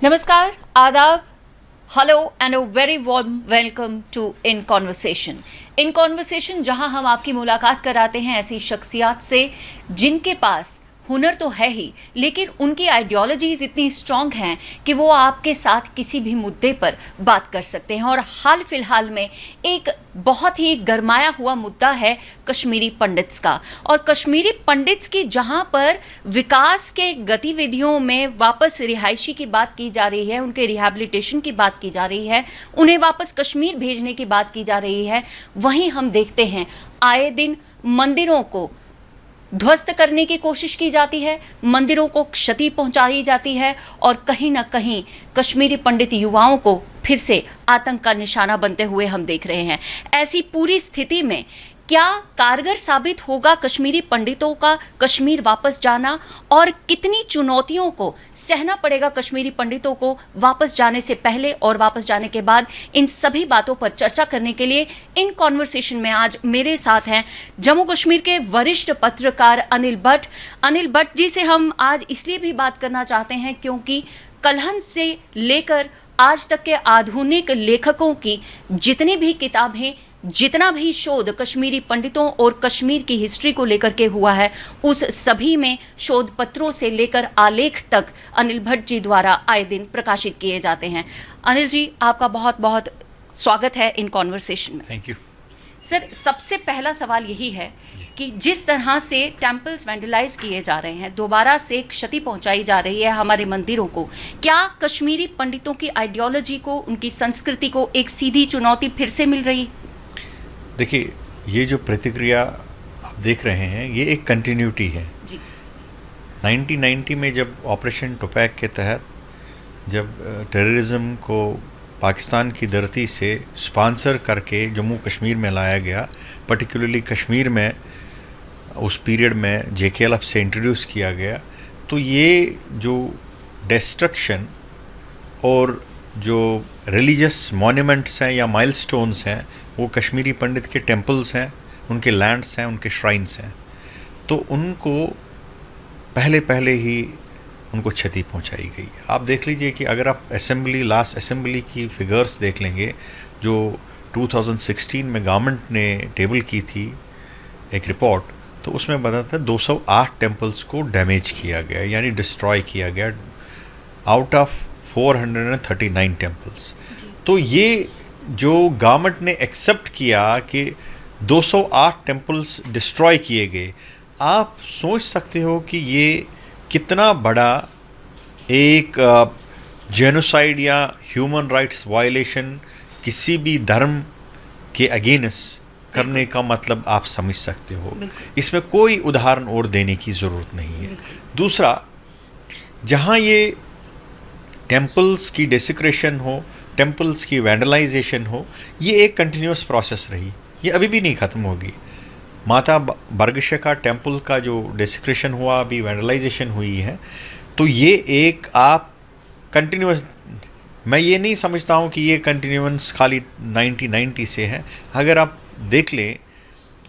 नमस्कार, आदाब, hello and a very warm welcome to in conversation. In conversation जहां हम आपकी मुलाकात कराते हैं ऐसी शख्सियात से जिनके पास हुनर तो है ही, लेकिन उनकी आइडियोलॉजीज इतनी स्ट्रॉन्ग हैं कि वो आपके साथ किसी भी मुद्दे पर बात कर सकते हैं। और हाल फिलहाल में एक बहुत ही गरमाया हुआ मुद्दा है कश्मीरी पंडित्स का। और कश्मीरी पंडित्स की जहां पर विकास के गतिविधियों में वापस रिहायशी की बात की जा रही है, उनके रिहैबिलिटेशन की बात की जा रही है, उन्हें वापस कश्मीर भेजने की बात की जा रही है, वहीं हम देखते हैं आए दिन मंदिरों को ध्वस्त करने की कोशिश की जाती है, मंदिरों को क्षति पहुंचाई जाती है और कहीं ना कहीं कश्मीरी पंडित युवाओं को फिर से आतंक का निशाना बनते हुए हम देख रहे हैं। ऐसी पूरी स्थिति में क्या कारगर साबित होगा कश्मीरी पंडितों का कश्मीर वापस जाना, और कितनी चुनौतियों को सहना पड़ेगा कश्मीरी पंडितों को वापस जाने से पहले और वापस जाने के बाद? इन सभी बातों पर चर्चा करने के लिए इन कॉन्वर्सेशन में आज मेरे साथ हैं जम्मू कश्मीर के वरिष्ठ पत्रकार अनिल भट्ट। अनिल भट्ट जी से हम आज इसलिए भी बात करना चाहते हैं क्योंकि कलहन से लेकर आज तक के आधुनिक लेखकों की जितनी भी किताबें, जितना भी शोध कश्मीरी पंडितों और कश्मीर की हिस्ट्री को लेकर के हुआ है, उस सभी में शोध पत्रों से लेकर आलेख तक अनिल भट्ट जी द्वारा आए दिन प्रकाशित किए जाते हैं। अनिल जी, आपका बहुत बहुत स्वागत है इन कॉन्वर्सेशन में। थैंक यू सर, सबसे पहला सवाल यही है कि जिस तरह से टेम्पल्स वैंडलाइज किए जा रहे हैं, दोबारा से क्षति पहुंचाई जा रही है हमारे मंदिरों को, क्या कश्मीरी पंडितों की आइडियोलॉजी को, उनकी संस्कृति को एक सीधी चुनौती फिर से मिल रही? देखिए, ये जो प्रतिक्रिया आप देख रहे हैं ये एक कंटिन्यूटी है जी। 1990 में जब ऑपरेशन टोपैक के तहत जब टेररिज्म को पाकिस्तान की धरती से स्पॉन्सर करके जम्मू कश्मीर में लाया गया, पर्टिकुलरली कश्मीर में उस पीरियड में JKLF से इंट्रोड्यूस किया गया, तो ये जो डिस्ट्रक्शन और जो रिलीजियस मॉन्यूमेंट्स हैं या माइलस्टोन्स हैं वो कश्मीरी पंडित के टेम्पल्स हैं, उनके लैंड्स हैं, उनके श्राइन्स हैं, तो उनको पहले ही उनको क्षति पहुंचाई गई। आप देख लीजिए कि अगर आप लास्ट असेंबली की फिगर्स देख लेंगे जो 2016 में गवर्नमेंट ने टेबल की थी एक रिपोर्ट, तो उसमें बताता है 208 टेम्पल्स को डैमेज किया गया, यानी डिस्ट्रॉय किया गया आउट ऑफ 439 टेम्पल्स। तो ये जो गवर्नमेंट ने एक्सेप्ट किया कि 208 टेम्पल्स डिस्ट्रॉय किए गए, आप सोच सकते हो कि ये कितना बड़ा एक जेनोसाइड या ह्यूमन राइट्स वायलेशन किसी भी धर्म के अगेंस्ट करने का मतलब आप समझ सकते हो। इसमें कोई उदाहरण और देने की ज़रूरत नहीं है। दूसरा, जहाँ ये टेम्पल्स की डेसिक्रेशन हो, टेम्पल्स की वैंडलाइजेशन हो, ये एक कंटिन्यूस प्रोसेस रही, ये अभी भी नहीं ख़त्म होगी। माता बर्गशका टेम्पल का जो डेसिक्रेशन हुआ, अभी वैंडलाइजेशन हुई है, तो ये एक आप कंटिन्यूस, मैं ये नहीं समझता हूँ कि ये कंटिन्यूस खाली 1990 से है। अगर आप देख लें,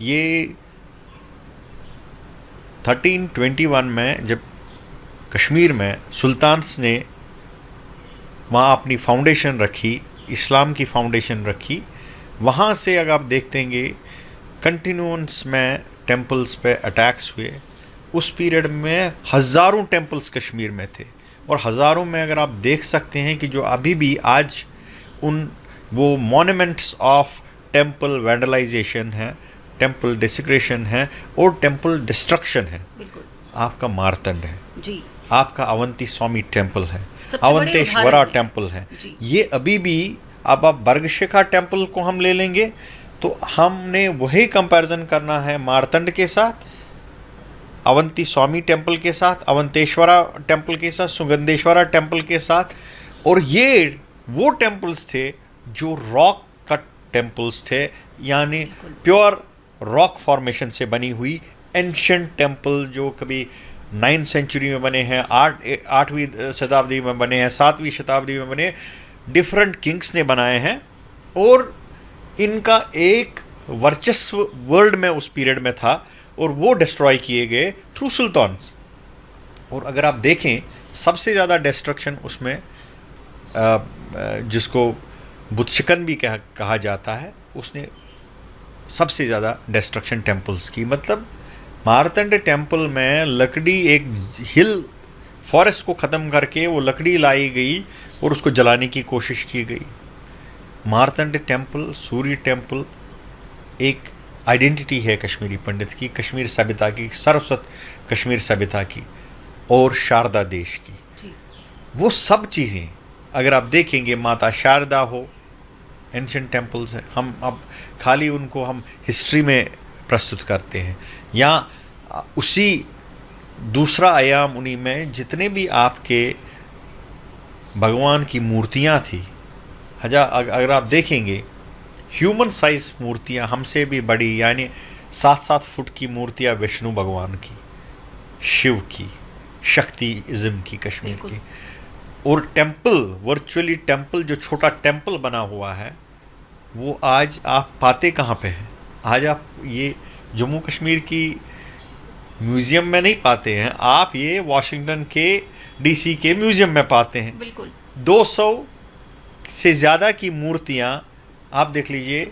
ये 1321 में जब कश्मीर में सुल्तान्स ने वहाँ अपनी फाउंडेशन रखी, इस्लाम की फाउंडेशन रखी, वहाँ से अगर आप देखेंगे कंटिन्यूस में टेम्पल्स पे अटैक्स हुए। उस पीरियड में हज़ारों टेम्पल्स कश्मीर में थे, और हज़ारों में अगर आप देख सकते हैं कि जो अभी भी आज उन वो मॉन्यूमेंट्स ऑफ टेम्पल वैंडलाइजेशन है, टेम्पल डिस्क्रेशन है और टेम्पल डिस्ट्रक्शन है। आपका मारतंड है जी, आपका अवंती स्वामी टेम्पल है, अवंतेश्वरा टेम्पल है, ये अभी भी। अब आप बर्गशिखा टेम्पल को हम ले लेंगे तो हमने वही कंपैरिजन करना है मारतंड के साथ, अवंती स्वामी टेम्पल के साथ, अवंतेश्वरा टेम्पल के साथ, सुगंधेश्वरा टेम्पल के साथ। और ये वो टेम्पल्स थे जो रॉक कट टेम्पल्स थे, यानी प्योर रॉक फॉर्मेशन से बनी हुई एंशिएंट टेम्पल, जो कभी 9th सेंचुरी में बने हैं, 8वीं शताब्दी में बने हैं, 7वीं शताब्दी में बने, डिफरेंट किंग्स ने बनाए हैं, और इनका एक वर्चस्व वर्ल्ड में उस पीरियड में था, और वो डिस्ट्रॉय किए गए थ्रू सुल्तान्स। और अगर आप देखें सबसे ज़्यादा डिस्ट्रक्शन उसमें जिसको बुतशिकन भी कहा जाता है, उसने सबसे ज़्यादा डिस्ट्रक्शन टेम्पल्स की। मतलब मार्तंड टेम्पल में लकड़ी, एक हिल फॉरेस्ट को ख़त्म करके वो लकड़ी लाई गई और उसको जलाने की कोशिश की गई। मार्तंड टेम्पल, सूर्य टेम्पल एक आइडेंटिटी है कश्मीरी पंडित की, कश्मीर सभ्यता की, सरस्वत कश्मीर सभ्यता की और शारदा देश की। वो सब चीज़ें अगर आप देखेंगे, माता शारदा हो, एंशिएंट टेम्पल्स हैं, हम अब खाली उनको हम हिस्ट्री में प्रस्तुत करते हैं, या उसी दूसरा आयाम उन्हीं में जितने भी आपके भगवान की मूर्तियाँ थी, अगर आप देखेंगे ह्यूमन साइज मूर्तियाँ हमसे भी बड़ी, यानी 7-7 फुट की मूर्तियाँ विष्णु भगवान की, शिव की, शक्तिज़म की कश्मीर की। और टेम्पल, वर्चुअली टेम्पल, जो छोटा टेम्पल बना हुआ है, वो आज आप पाते कहाँ पे हैं? आज आप ये जम्मू कश्मीर की म्यूज़ियम में नहीं पाते हैं, आप ये वाशिंगटन के डीसी के म्यूज़ियम में पाते हैं। बिल्कुल 200 से ज़्यादा की मूर्तियाँ आप देख लीजिए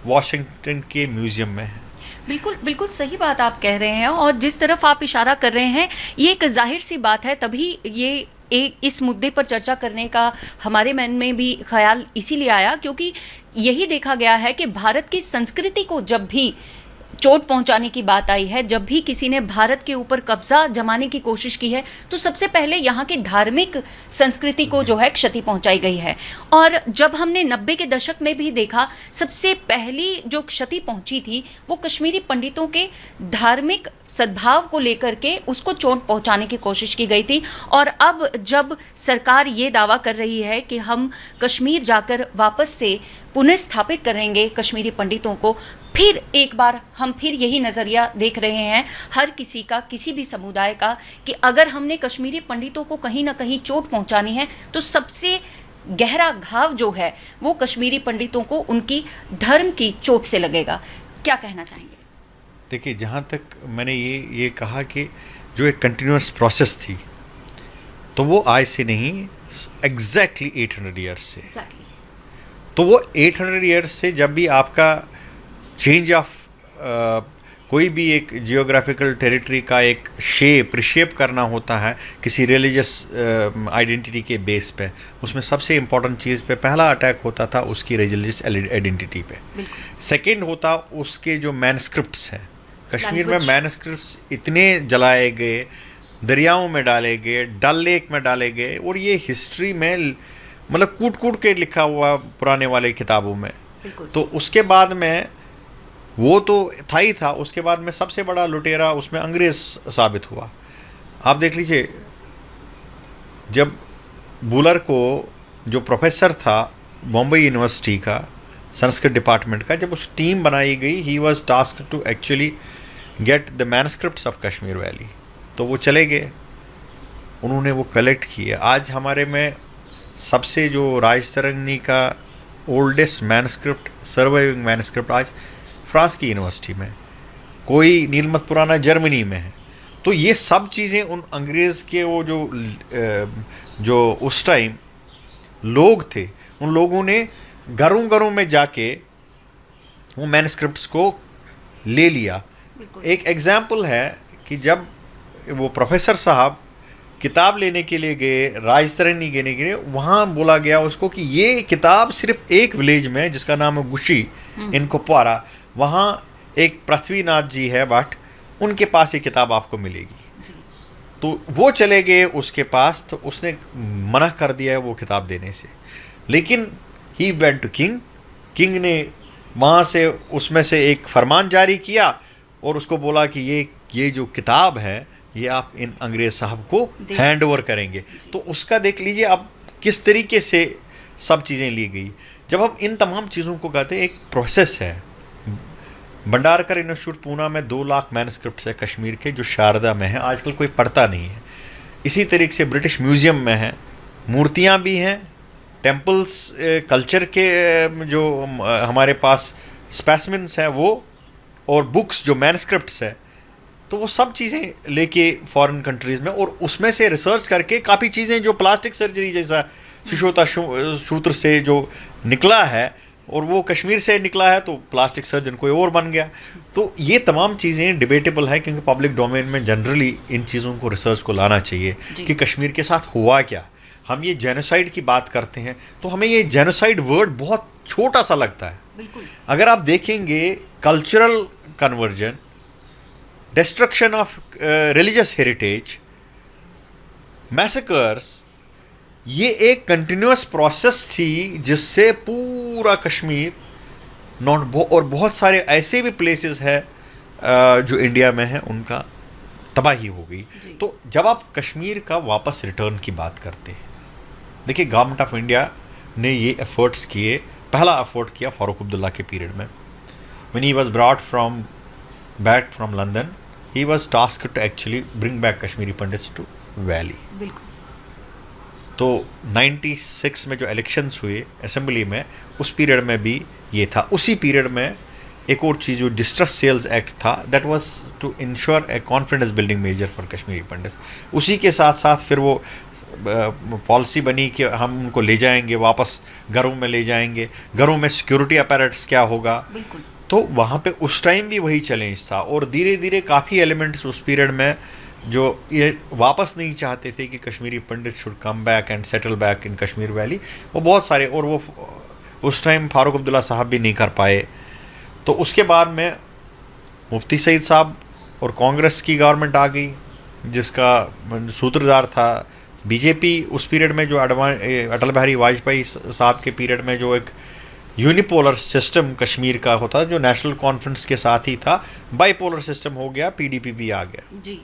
वाशिंगटन के म्यूज़ियम में है। बिल्कुल बिल्कुल सही बात आप कह रहे हैं, और जिस तरफ आप इशारा कर रहे हैं ये एक जाहिर सी बात है, तभी ये इस मुद्दे पर चर्चा करने का हमारे मन में भी ख्याल इसीलिए आया क्योंकि यही देखा गया है कि भारत की संस्कृति को जब भी चोट पहुंचाने की बात आई है, जब भी किसी ने भारत के ऊपर कब्जा जमाने की कोशिश की है, तो सबसे पहले यहाँ की धार्मिक संस्कृति को जो है क्षति पहुंचाई गई है। और जब हमने 90 के दशक में भी देखा, सबसे पहली जो क्षति पहुंची थी वो कश्मीरी पंडितों के धार्मिक सद्भाव को लेकर के उसको चोट पहुंचाने की कोशिश की गई थी। और अब जब सरकार ये दावा कर रही है कि हम कश्मीर जाकर वापस से पुनः स्थापित करेंगे कश्मीरी पंडितों को, फिर एक बार हम फिर यही नज़रिया देख रहे हैं हर किसी का, किसी भी समुदाय का, कि अगर हमने कश्मीरी पंडितों को कहीं ना कहीं चोट पहुंचानी है तो सबसे गहरा घाव जो है वो कश्मीरी पंडितों को उनकी धर्म की चोट से लगेगा। क्या कहना चाहेंगे? देखिए, जहाँ तक मैंने ये कहा कि जो एक कंटिन्यूस प्रोसेस थी, तो वो आज से नहीं, एग्जैक्टली 800 ईयर्स से। तो वो 800 ईयर्स से जब भी आपका चेंज ऑफ कोई भी एक जियोग्राफिकल टेरिटरी का एक रिशेप करना होता है किसी रिलीजियस आइडेंटिटी के बेस पे, उसमें सबसे इम्पॉर्टेंट चीज़ पे पहला अटैक होता था उसकी रिलीजियस आइडेंटिटी पे। सेकंड होता उसके जो मैनस्क्रिप्ट्स हैं, कश्मीर में मैनस्क्रिप्ट्स इतने जलाए गए, दरियाओं में डाले गए, डल लेक में डाले गए, और ये हिस्ट्री में मतलब कूट कूट के लिखा हुआ पुराने वाले किताबों में। तो उसके बाद में वो तो था ही था, उसके बाद में सबसे बड़ा लुटेरा उसमें अंग्रेज़ साबित हुआ। आप देख लीजिए, जब बुलर को, जो प्रोफेसर था बॉम्बे यूनिवर्सिटी का संस्कृत डिपार्टमेंट का, जब उस टीम बनाई गई, he was task to actually get the manuscripts of Kashmir valley. तो वो चले गए, उन्होंने वो कलेक्ट किए। आज हमारे में सबसे जो राजतरंगी का ओल्डेस्ट मैनस्क्रिप्ट, सर्वाइविंग मैनस्क्रिप्ट आज फ्रांस की यूनिवर्सिटी में, कोई नीलमत पुराना जर्मनी में है। तो ये सब चीज़ें उन अंग्रेज़ के वो जो उस टाइम लोग थे, उन लोगों ने घरों घरों में जाके वो मैनस्क्रिप्ट्स को ले लिया। एक एग्जाम्पल है कि जब वो प्रोफेसर साहब किताब लेने के लिए गए, राजतरनी लेने के लिए, वहाँ बोला गया उसको कि ये किताब सिर्फ एक विलेज में जिसका नाम है गुशी इन कुपवारा, वहाँ एक पृथ्वीनाथ जी है भट्ट, उनके पास ये किताब आपको मिलेगी। तो वो चले गए उसके पास, तो उसने मना कर दिया है वो किताब देने से। लेकिन ही वेंट टू किंग ने वहाँ से उसमें से एक फरमान जारी किया और उसको बोला कि ये जो किताब है ये आप इन अंग्रेज़ साहब को हैंड ओवर करेंगे। तो उसका देख लीजिए अब किस तरीके से सब चीज़ें ली गई। जब हम इन तमाम चीज़ों को कहते हैं, एक प्रोसेस है। भंडारकर इंस्टीट्यूट पूना में 2 लाख मैनस्क्रिप्ट्स है कश्मीर के, जो शारदा में है, आजकल कोई पढ़ता नहीं है। इसी तरीके से ब्रिटिश म्यूज़ियम में है, मूर्तियाँ भी हैं, टेम्पल्स कल्चर के जो हमारे पास स्पेसिमेंस हैं वो, और बुक्स जो मैनस्क्रिप्ट्स है तो वो सब चीज़ें लेके फॉरेन कंट्रीज़ में, और उसमें से रिसर्च करके काफ़ी चीज़ें जो प्लास्टिक सर्जरी जैसा सुश्रुता सूत्र से जो निकला है और वो कश्मीर से निकला है, तो प्लास्टिक सर्जन कोई और बन गया। तो ये तमाम चीज़ें डिबेटेबल है, क्योंकि पब्लिक डोमेन में जनरली इन चीज़ों को रिसर्च को लाना चाहिए कि कश्मीर के साथ हुआ क्या। हम ये जेनोसाइड की बात करते हैं तो हमें ये जेनोसाइड वर्ड बहुत छोटा सा लगता है। बिल्कुल। अगर आप देखेंगे cultural conversion, destruction of religious heritage, massacres, ये एक कंटिन्यूस प्रोसेस थी जिससे पूरा कश्मीर और बहुत सारे ऐसे भी प्लेसेस है जो इंडिया में है उनका तबाही हो गई। तो जब आप कश्मीर का वापस रिटर्न की बात करते हैं, देखिए गवर्नमेंट ऑफ इंडिया ने ये एफर्ट्स किए। पहला एफर्ट किया फारूक अब्दुल्ला के पीरियड में, when he was brought back from London, he was tasked to actually bring back Kashmiri pandits to valley. बिल्कुल। तो 96 में जो इलेक्शंस हुए असेंबली में, उस पीरियड में भी ये था। उसी पीरियड में एक और चीज़ जो डिस्ट्रेस सेल्स एक्ट था, that was to ensure a confidence building measure for Kashmiri Pandits. उसी के साथ साथ फिर वो पॉलिसी बनी कि हम उनको ले जाएंगे वापस, घरों में ले जाएंगे, घरों में सिक्योरिटी अपैरेट्स क्या होगा। बिल्कुल। तो वहाँ पे उस टाइम भी वही चैलेंज था, और धीरे धीरे काफ़ी एलिमेंट्स उस पीरियड में जो ये वापस नहीं चाहते थे कि Kashmiri pandit should come back and settle back in Kashmir valley, वो बहुत सारे, और वो उस टाइम फारूक अब्दुल्ला साहब भी नहीं कर पाए। तो उसके बाद में मुफ्ती सईद साहब और कांग्रेस की गवर्नमेंट आ गई, जिसका सूत्रधार था बीजेपी। उस पीरियड में जो अटल बिहारी वाजपेयी साहब के पीरियड में जो एक यूनिपोलर सिस्टम कश्मीर का होता, जो नेशनल कॉन्फ्रेंस के साथ ही था, बाईपोलर सिस्टम हो गया, पीडीपी भी आ गया जी।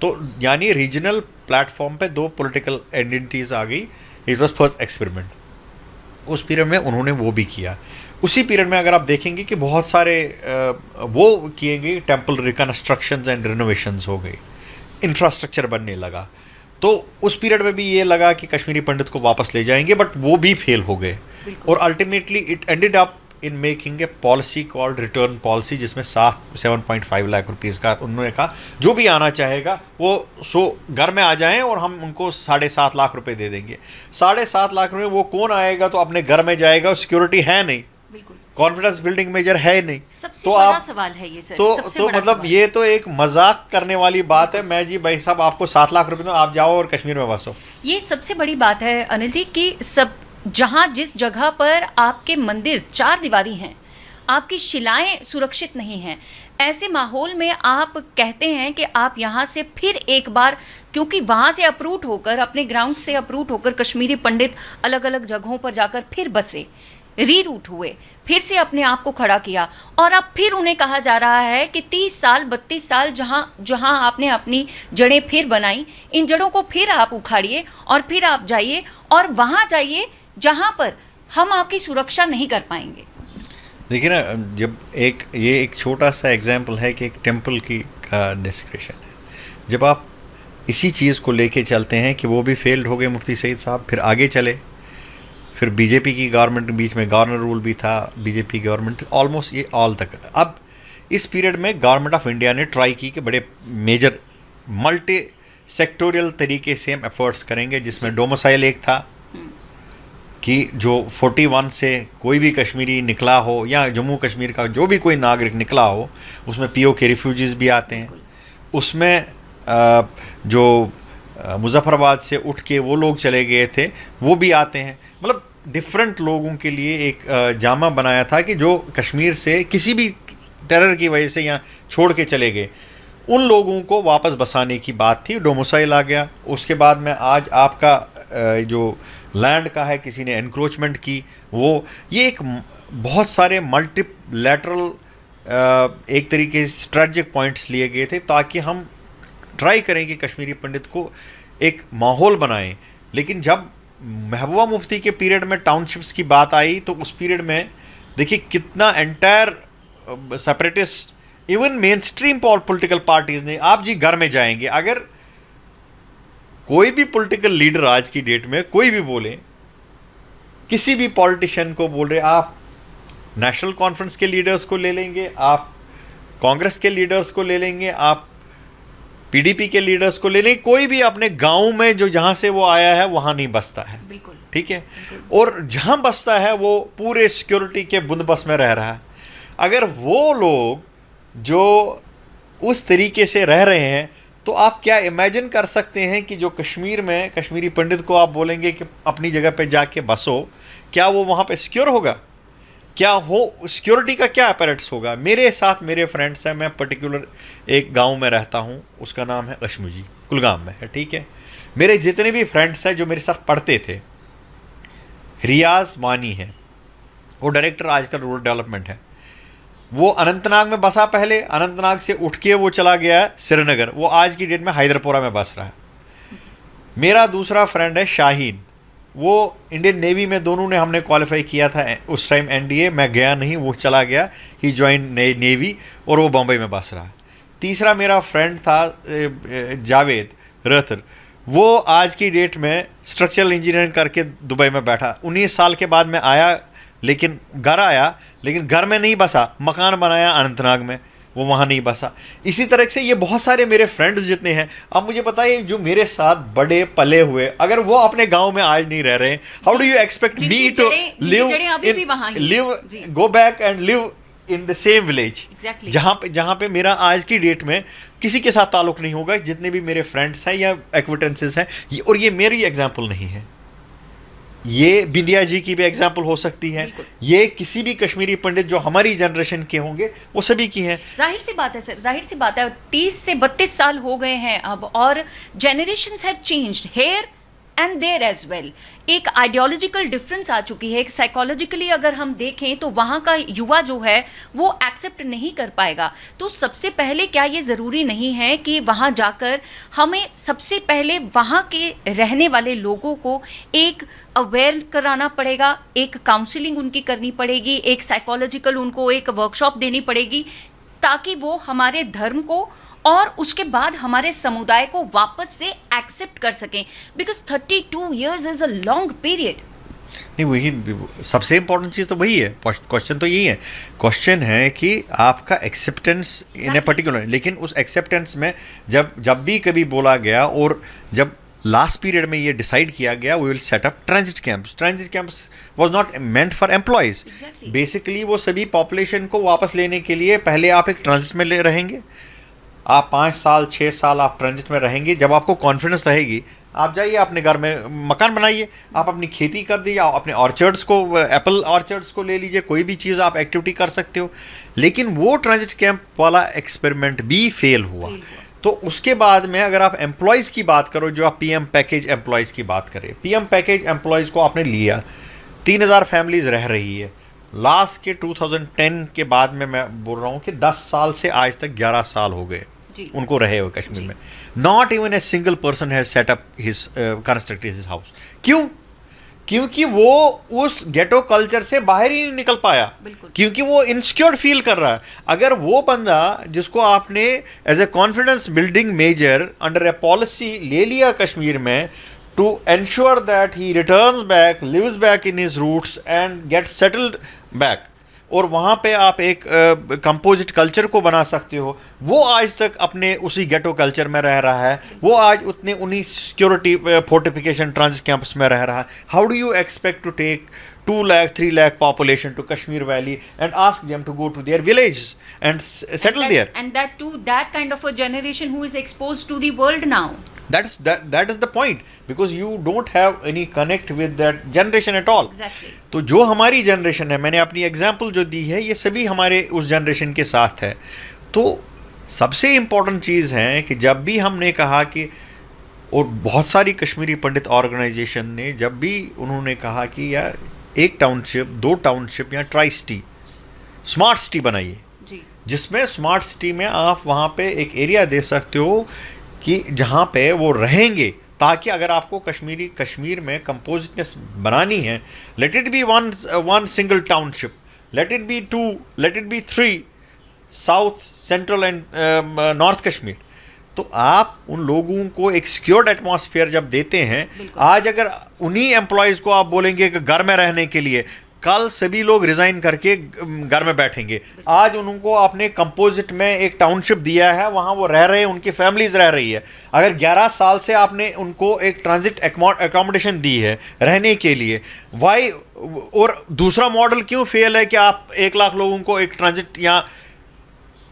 तो यानी रीजनल प्लेटफॉर्म पे दो पॉलिटिकल आइडेंटिटीज आ गई। It was first experiment. उस पीरियड में उन्होंने वो भी किया। उसी पीरियड में अगर आप देखेंगे कि बहुत सारे वो किए गए, टेम्पल रिकन्स्ट्रक्शंस एंड रिनोवेशंस हो गई, इंफ्रास्ट्रक्चर बनने लगा। तो उस पीरियड में भी ये लगा कि कश्मीरी पंडित को वापस ले जाएंगे, बट वो भी फेल हो गए, और ultimately it ended up in making a policy called return policy, जिसमें 7.5 लाख रुपीज़ का उन्होंने कहा जो भी आना चाहेगा वो घर में आ जाएं और हम उनको 7.5 लाख रुपए दे देंगे। 7.5 लाख रुपए वो कौन आएगा, तो अपने घर में जाएगा, सिक्योरिटी है नहीं, कॉन्फिडेंस बिल्डिंग मेजर है नहीं। सबसे तो बड़ा आप सवाल है ये सर। तो मतलब ये तो एक मजाक करने वाली बात है। मैं जी भाई साहब आपको 7 लाख रुपए दो, आप जाओ और कश्मीर में बसो। ये सबसे बड़ी बात है अनिल जी कि सब जहाँ जिस जगह पर आपके मंदिर 4 दीवारी हैं, आपकी शिलाएं सुरक्षित नहीं हैं, ऐसे माहौल में आप कहते हैं कि आप यहाँ से फिर एक बार, क्योंकि वहाँ से अप्रूट होकर, अपने ग्राउंड से अप्रूट होकर कश्मीरी पंडित अलग अलग जगहों पर जाकर फिर बसे, रीरूट हुए, फिर से अपने आप को खड़ा किया, और अब फिर उन्हें कहा जा रहा है कि 30 साल 32 साल जहाँ आपने अपनी जड़ें फिर बनाई, इन जड़ों को फिर आप उखाड़िए और फिर आप जाइए और वहाँ जाइए जहाँ पर हम आपकी सुरक्षा नहीं कर पाएंगे। देखिए ना, जब ये एक छोटा सा एग्जाम्पल है कि एक टेम्पल की का डिस्क्रिप्शन है। जब आप इसी चीज़ को लेके चलते हैं कि वो भी फेल्ड हो गए मुफ्ती सईद साहब, फिर आगे चले, फिर बीजेपी की गवर्नमेंट, बीच में गवर्नर रूल भी था, बीजेपी गवर्नमेंट ऑलमोस्ट ये ऑल तक। अब इस पीरियड में गवर्नमेंट ऑफ इंडिया ने ट्राई की कि बड़े मेजर मल्टी सेक्टोरियल तरीके से हम एफर्ट्स करेंगे, जिसमें डोमिसाइल एक था कि जो 41 से कोई भी कश्मीरी निकला हो या जम्मू कश्मीर का जो भी कोई नागरिक निकला हो, उसमें पीओ के रिफ्यूजीज़ भी आते हैं, उसमें जो मुजफ्फराबाद से उठ के वो लोग चले गए थे वो भी आते हैं। मतलब डिफरेंट लोगों के लिए एक जामा बनाया था कि जो कश्मीर से किसी भी टेरर की वजह से यहाँ छोड़ के चले गए, उन लोगों को वापस बसाने की बात थी। डोमिसाइल आ गया। उसके बाद में आज आपका जो लैंड का है, किसी ने एनक्रोचमेंट की, वो ये एक बहुत सारे मल्टीलैटरल एक तरीके से स्ट्रेटजिक पॉइंट्स लिए गए थे ताकि हम ट्राई करें कि कश्मीरी पंडित को एक माहौल बनाएं। लेकिन जब महबूबा मुफ्ती के पीरियड में टाउनशिप्स की बात आई, तो उस पीरियड में देखिए कितना entire separatist, even main stream political parties ने, आप जी घर में जाएंगे, अगर कोई भी पॉलिटिकल लीडर आज की डेट में कोई भी बोले, किसी भी पॉलिटिशियन को बोल रहे, आप नेशनल कॉन्फ्रेंस के लीडर्स को ले लेंगे, आप कांग्रेस के लीडर्स को ले लेंगे, आप पीडीपी के लीडर्स को ले लें, कोई भी अपने गांव में जो जहां से वो आया है वहां नहीं बसता है, बिल्कुल ठीक है, और जहां बसता है वो पूरे सिक्योरिटी के बंदोबस्त में रह रहा है। अगर वो लोग जो उस तरीके से रह रहे हैं, तो आप क्या इमेजिन कर सकते हैं कि जो कश्मीर में कश्मीरी पंडित को आप बोलेंगे कि अपनी जगह पे जाके बसो, क्या वो वहाँ पे सिक्योर होगा? क्या हो सिक्योरिटी का क्या अपैरेट्स होगा? मेरे साथ मेरे फ्रेंड्स हैं, मैं पर्टिकुलर एक गांव में रहता हूं, उसका नाम है अशमुजी, कुलगाम में है, ठीक है। मेरे जितने भी फ्रेंड्स हैं जो मेरे साथ पढ़ते थे, रियाज मानी है, वो डायरेक्टर आजकल रूरल डेवलपमेंट है, वो अनंतनाग में बसा पहले, अनंतनाग से उठ के वो चला गया श्रीनगर, वो आज की डेट में हैदरपुरा में बस रहा है। मेरा दूसरा फ्रेंड है शाहीन, वो इंडियन नेवी में, दोनों ने हमने क्वालिफाई किया था उस टाइम एनडीए, मैं गया नहीं, वो चला गया, ही ज्वाइन नेवी और वो बम्बई में बस रहा है। तीसरा मेरा फ्रेंड था जावेद रतर, वो आज की डेट में स्ट्रक्चरल इंजीनियरिंग करके दुबई में बैठा। 19 साल के बाद मैं आया, लेकिन घर आया, लेकिन घर में नहीं बसा, मकान बनाया अनंतनाग में, वो वहाँ नहीं बसा। इसी तरह से ये बहुत सारे मेरे फ्रेंड्स जितने हैं, अब मुझे बताइए जो मेरे साथ बड़े पले हुए, अगर वो अपने गांव में आज नहीं रह रहे, how do you expect me to live go back and live in the same village, जहाँ पे मेरा आज की डेट में किसी के साथ ताल्लुक नहीं होगा, जितने भी मेरे फ्रेंड्स हैं या एक्विटेंसेस हैं, और ये मेरी एग्जाम्पल नहीं है, ये बिंदिया जी की भी एग्जाम्पल हो सकती है, ये किसी भी कश्मीरी पंडित जो हमारी जनरेशन के होंगे वो सभी की हैं। जाहिर सी बात है सर, जाहिर सी बात है, 30 से 32 साल हो गए हैं अब, और generations have changed here and there as well. एक आइडियोलॉजिकल डिफरेंस आ चुकी है, एक साइकोलॉजिकली अगर हम देखें तो वहाँ का युवा जो है वो एक्सेप्ट नहीं कर पाएगा। तो सबसे पहले क्या ये ज़रूरी नहीं है कि वहाँ जाकर हमें सबसे पहले वहाँ के रहने वाले लोगों को एक अवेयर कराना पड़ेगा, एक काउंसलिंग उनकी करनी पड़ेगी, एक साइकोलॉजिकल उनको एक वर्कशॉप देनी पड़ेगी, ताकि वो हमारे धर्म को और उसके बाद हमारे समुदाय को वापस से एक्सेप्ट कर सकें, because 32 years is a long period. नहीं, वही सबसे इम्पोर्टेंट चीज़ तो वही है, क्वेश्चन तो यही है, क्वेश्चन है कि आपका एक्सेप्टेंस इन ए पर्टिकुलर, लेकिन उस एक्सेप्टेंस में जब भी कभी बोला गया, और जब लास्ट पीरियड में ये डिसाइड किया गया, we will set up transit camps was not meant for employees, basically वो सभी पॉपुलेशन को वापस लेने के लिए, पहले आप एक ट्रांजिट में रहेंगे, आप 5 साल 6 साल आप ट्रांजिट में रहेंगे, जब आपको कॉन्फिडेंस रहेगी आप जाइए अपने घर में मकान बनाइए, आप अपनी खेती कर दीजिए, आप अपने ऑर्चर्ड्स को, एप्पल ऑर्चर्ड्स को ले लीजिए, कोई भी चीज़ आप एक्टिविटी कर सकते हो। लेकिन वो ट्रांजिट कैंप वाला एक्सपेरिमेंट भी फेल हुआ। तो उसके बाद में अगर आप एम्प्लॉयज़ की बात करो, जो आप पीएम पैकेज एम्प्लॉयज़ की बात करें, पीएम पैकेज एम्प्लॉयज़ को आपने लिया, 3000 फैमिलीज़ रह रही है। लास्ट के 2010 के बाद में मैं बोल रहा हूँ कि 10 साल से आज तक 11 साल हो गए उनको रहे हुए कश्मीर में। Not even a single person has set up his constructed his house. क्यों? क्योंकि वो उस गेटो कल्चर से बाहर ही नहीं निकल पाया, क्योंकि वो इनसिक्योर फील कर रहा है। अगर वो बंदा जिसको आपने as a confidence building measure under a policy ले लिया कश्मीर में, to ensure that he returns back, lives back in his roots and gets settled back, और वहाँ पे आप एक कंपोजिट कल्चर को बना सकते हो, वो आज तक अपने उसी गेटो कल्चर में रह रहा है, वो आज उन्हीं सिक्योरिटी फोर्टिफिकेशन ट्रांजिट कैंप्स में रह रहा है। How do you expect to take 2 lakh 3 lakh population to Kashmir Valley and ask them to go to their villages and settle there? And that too, that kind of a generation who is exposed to the world now. That is the point, because you don't have any connect with that generation at all. Exactly. तो जो हमारी generation है, मैंने अपनी example जो दी है, ये सभी हमारे उस जनरेशन के साथ है। तो सबसे इम्पोर्टेंट चीज़ है कि जब भी हमने कहा कि, और बहुत सारी कश्मीरी पंडित ऑर्गेनाइजेशन ने जब भी उन्होंने कहा कि यार एक टाउनशिप, 2 टाउनशिप या ट्राई सिटी, स्मार्ट सिटी बनाइए, जिसमें स्मार्ट सिटी में आप वहाँ पे एक एरिया दे सकते हो कि जहाँ पे वो रहेंगे, ताकि अगर आपको कश्मीर में कंपोजिटनेस बनानी है, let it be one single township, let it be 2, let it be 3, south central and north Kashmir, तो आप उन लोगों को एक सिक्योर्ड एटमॉस्फेयर जब देते हैं, आज अगर उन्हीं एम्प्लॉयज़ को आप बोलेंगे कि घर में रहने के लिए, कल सभी लोग रिजाइन करके घर में बैठेंगे। आज उनको आपने कंपोजिट में एक टाउनशिप दिया है, वहाँ वो रह रहे हैं, उनकी फैमिलीज रह रही है। अगर 11 साल से आपने उनको एक ट्रांजिट एकोमोडेशन दी है रहने के लिए, वाई और दूसरा मॉडल क्यों फेल है कि आप 1 लाख लोगों को एक ट्रांजिट, या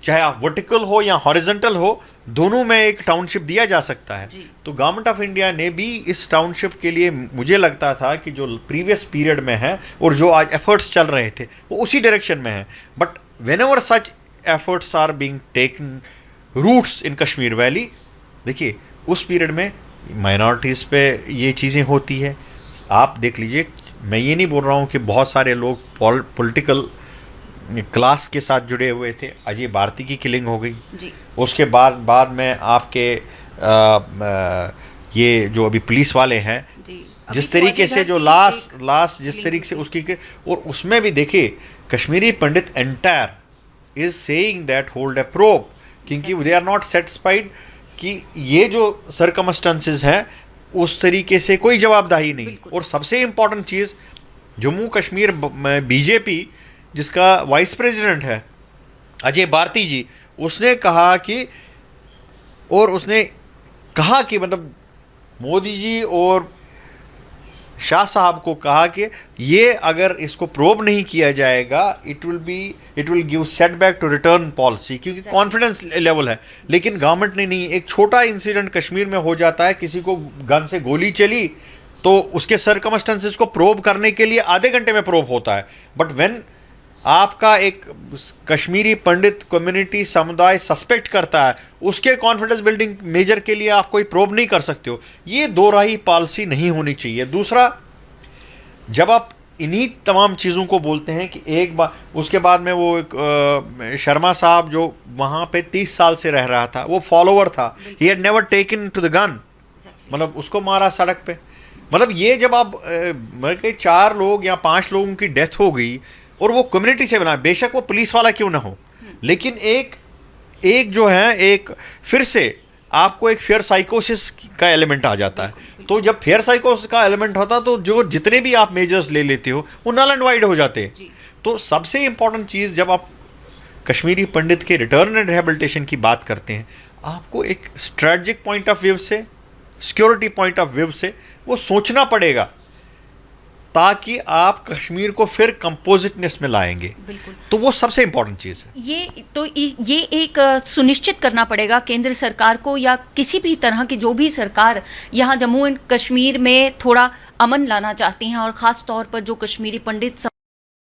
चाहे आप वर्टिकल हो या हॉरिजॉन्टल हो, दोनों में एक टाउनशिप दिया जा सकता है। तो गवर्नमेंट ऑफ इंडिया ने भी इस टाउनशिप के लिए, मुझे लगता था कि जो प्रीवियस पीरियड में है और जो आज एफर्ट्स चल रहे थे वो उसी डायरेक्शन में है। But whenever such efforts are being taken roots in Kashmir valley, देखिए उस पीरियड में माइनॉरिटीज़ पे ये चीज़ें होती है। आप देख लीजिए, मैं ये नहीं बोल रहा हूँ कि बहुत सारे लोग पॉलिटिकल क्लास के साथ जुड़े हुए थे। अजय भारती की किलिंग हो गई जी। उसके बाद में आपके ये जो अभी पुलिस वाले हैं, जिस तरीके से जो लास्ट जिस तरीके से उसकी के, और उसमें भी देखिए Kashmiri pandit entire is saying that hold a probe, क्योंकि दे आर नॉट सेटिस्फाइड कि ये जो सर्कमस्टेंसेस हैं उस तरीके से कोई जवाबदेही नहीं। और सबसे इम्पोर्टेंट चीज़, जम्मू कश्मीर बीजेपी जिसका वाइस प्रेसिडेंट है अजय भारती जी, उसने कहा कि, और उसने कहा कि मतलब मोदी जी और शाह साहब को कहा कि ये अगर इसको प्रोब नहीं किया जाएगा, it will give setback to return policy, क्योंकि कॉन्फिडेंस लेवल है। लेकिन गवर्नमेंट ने नहीं, एक छोटा इंसिडेंट कश्मीर में हो जाता है, किसी को गन से गोली चली तो उसके सर्कमस्टेंसेस को प्रोब करने के लिए आधे घंटे में प्रोब होता है। बट व्हेन आपका एक कश्मीरी पंडित कम्युनिटी समुदाय सस्पेक्ट करता है, उसके कॉन्फिडेंस बिल्डिंग मेजर के लिए आप कोई प्रोब नहीं कर सकते हो। ये दो राही पॉलिसी नहीं होनी चाहिए। दूसरा, जब आप इन्हीं तमाम चीज़ों को बोलते हैं कि एक बार, उसके बाद में वो एक शर्मा साहब जो वहाँ पे 30 साल से रह रहा था, वो फॉलोवर था, he had never taken to the gun, मतलब उसको मारा सड़क पे। मतलब ये जब आप मतलब कि 4 लोग या 5 लोगों की डेथ हो गई और वो कम्युनिटी से बना, बेशक वो पुलिस वाला क्यों ना हो, लेकिन एक जो है, एक फिर से आपको एक फेयर साइकोसिस का एलिमेंट आ जाता है। तो जब फेयर साइकोसिस का एलिमेंट होता है तो जो जितने भी आप मेजर्स ले लेते हो वो नल एंड वाइड हो जाते हैं। तो सबसे इंपॉर्टेंट चीज़, जब आप कश्मीरी पंडित के रिटर्न एंड रिहेबिलिटेशन की बात करते हैं, आपको एक स्ट्रेटजिक पॉइंट ऑफ व्यू से, सिक्योरिटी पॉइंट ऑफ व्यू से वो सोचना पड़ेगा, ताकि आप कश्मीर को फिर कंपोजिटनेस में लाएंगे। तो वो सबसे इंपॉर्टेंट चीज़ है। ये एक सुनिश्चित करना पड़ेगा केंद्र सरकार को, या किसी भी तरह की जो भी सरकार यहाँ जम्मू एंड कश्मीर में थोड़ा अमन लाना चाहती हैं, और ख़ास तौर पर जो कश्मीरी पंडित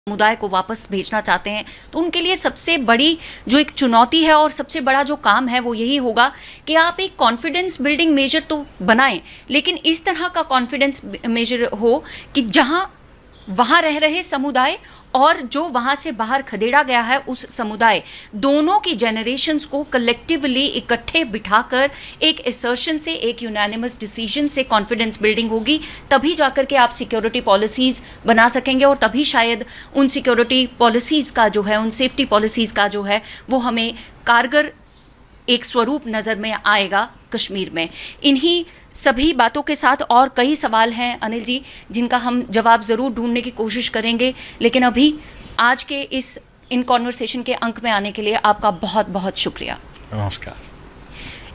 समुदाय को वापस भेजना चाहते हैं, तो उनके लिए सबसे बड़ी जो एक चुनौती है और सबसे बड़ा जो काम है वो यही होगा कि आप एक कॉन्फिडेंस बिल्डिंग मेजर तो बनाएं, लेकिन इस तरह का कॉन्फिडेंस मेजर हो कि जहां वहां रह रहे समुदाय और जो वहां से बाहर खदेड़ा गया है उस समुदाय, दोनों की जनरेशन्स को कलेक्टिवली इकट्ठे बिठाकर एक असर्शन से, एक यूनानिमस डिसीजन से कॉन्फिडेंस बिल्डिंग होगी। तभी जाकर के आप सिक्योरिटी पॉलिसीज़ बना सकेंगे, और तभी शायद उन सिक्योरिटी पॉलिसीज़ का जो है, उन सेफ्टी पॉलिसीज़ का जो है, वो हमें कारगर एक स्वरूप नज़र में आएगा कश्मीर में। इन्हीं सभी बातों के साथ और कई सवाल हैं अनिल जी, जिनका हम जवाब ज़रूर ढूंढने की कोशिश करेंगे, लेकिन अभी आज के इस इन कॉन्वर्सेशन के अंक में आने के लिए आपका बहुत बहुत शुक्रिया। नमस्कार।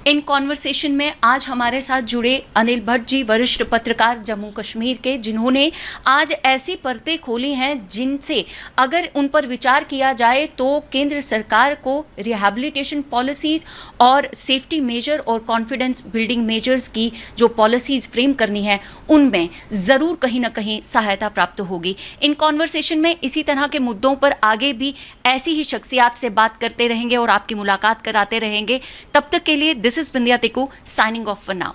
इन कॉन्वर्सेशन में आज हमारे साथ जुड़े अनिल भट्ट जी, वरिष्ठ पत्रकार जम्मू कश्मीर के, जिन्होंने आज ऐसी परतें खोली हैं जिनसे अगर उन पर विचार किया जाए तो केंद्र सरकार को रिहैबिलिटेशन पॉलिसीज़ और सेफ्टी मेजर और कॉन्फिडेंस बिल्डिंग मेजर्स की जो पॉलिसीज़ फ्रेम करनी है, उनमें ज़रूर कहीं ना कहीं सहायता प्राप्त होगी। इन कॉन्वर्सेशन में इसी तरह के मुद्दों पर आगे भी ऐसी ही शख्सियात से बात करते रहेंगे और आपकी मुलाकात कराते रहेंगे। तब तक के लिए this is Bindiya Tiku signing off for now.